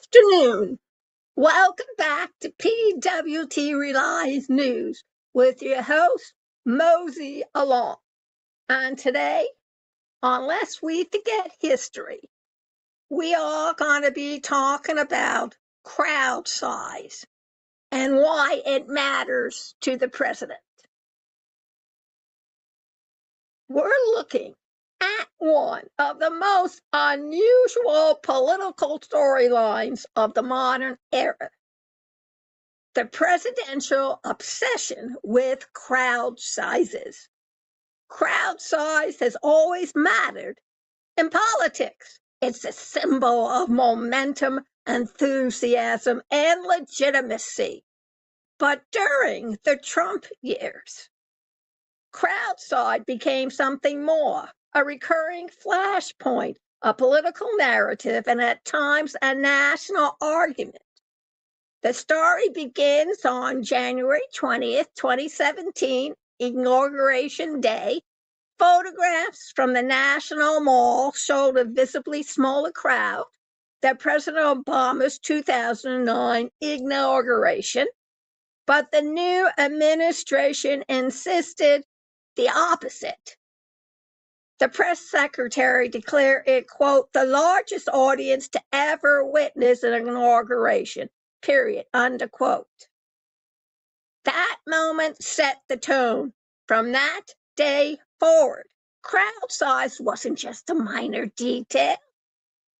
afternoon. Welcome back to PWT Relies News with your host, Mosey Along. And today, unless we forget history, we are going to be talking about crowd size and why it matters to the president. We're looking at one of the most unusual political storylines of the modern era. The presidential obsession with crowd sizes. Crowd size has always mattered in politics. It's a symbol of momentum, enthusiasm, and legitimacy. But during the Trump years, crowd size became something more, a recurring flashpoint, a political narrative, and at times a national argument. The story begins on January 20th, 2017, Inauguration Day. Photographs from the National Mall showed a visibly smaller crowd than President Obama's 2009 inauguration, but the new administration insisted the opposite. The press secretary declared it, quote, the largest audience to ever witness an inauguration, period, unquote. That moment set the tone. From that day forward, crowd size wasn't just a minor detail.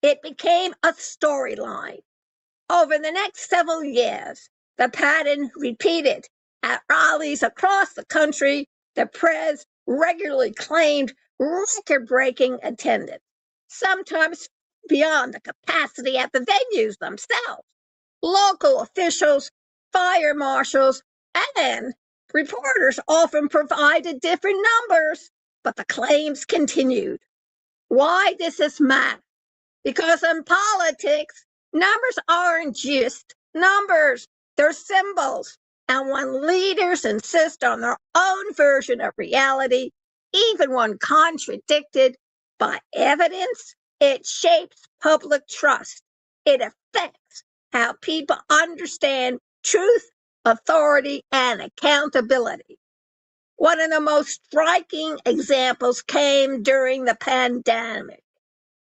It became a storyline. Over the next several years, the pattern repeated. At rallies across the country, the Prez regularly claimed record-breaking attendance, sometimes beyond the capacity at the venues themselves. Local officials, fire marshals, and reporters often provided different numbers, but the claims continued. Why does this matter? Because in politics, numbers aren't just numbers, they're symbols. And when leaders insist on their own version of reality, even when contradicted by evidence, it shapes public trust. It affects how people understand truth, authority, and accountability. One of the most striking examples came during the pandemic.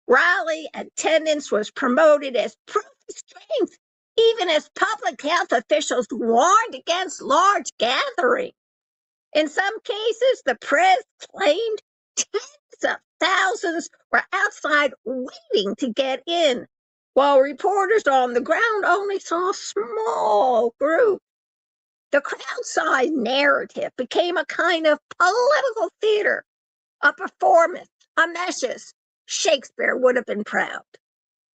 Rally attendance was promoted as proof of strength, even as public health officials warned against large gatherings. In some cases, the press claimed tens of thousands were outside waiting to get in, while reporters on the ground only saw a small group. The crowd size narrative became a kind of political theater, a performance, a message. Shakespeare would have been proud.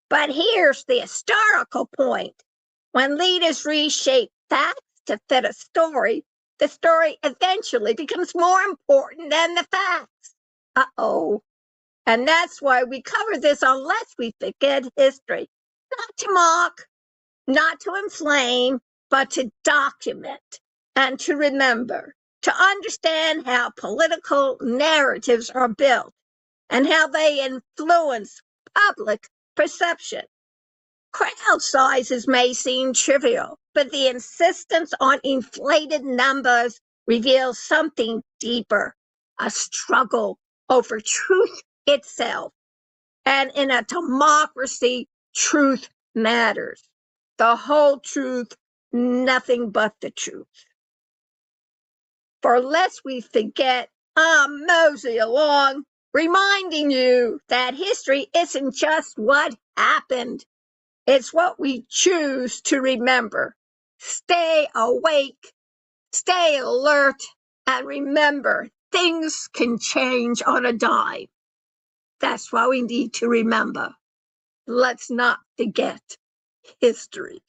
But here's the historical point. When leaders reshape facts to fit a story, the story eventually becomes more important than the facts. Uh-oh. And that's why we cover this unless we forget history. Not to mock, not to inflame, but to document and to remember, to understand how political narratives are built and how they influence public perception. Crowd sizes may seem trivial, but the insistence on inflated numbers reveals something deeper, a struggle over truth itself. And in a democracy, truth matters. The whole truth, nothing but the truth. For lest we forget, I'm Mosey Along, reminding you that history isn't just what happened. It's what we choose to remember. Stay awake, stay alert, and remember, things can change on a dime. That's why we need to remember. Let's not forget history.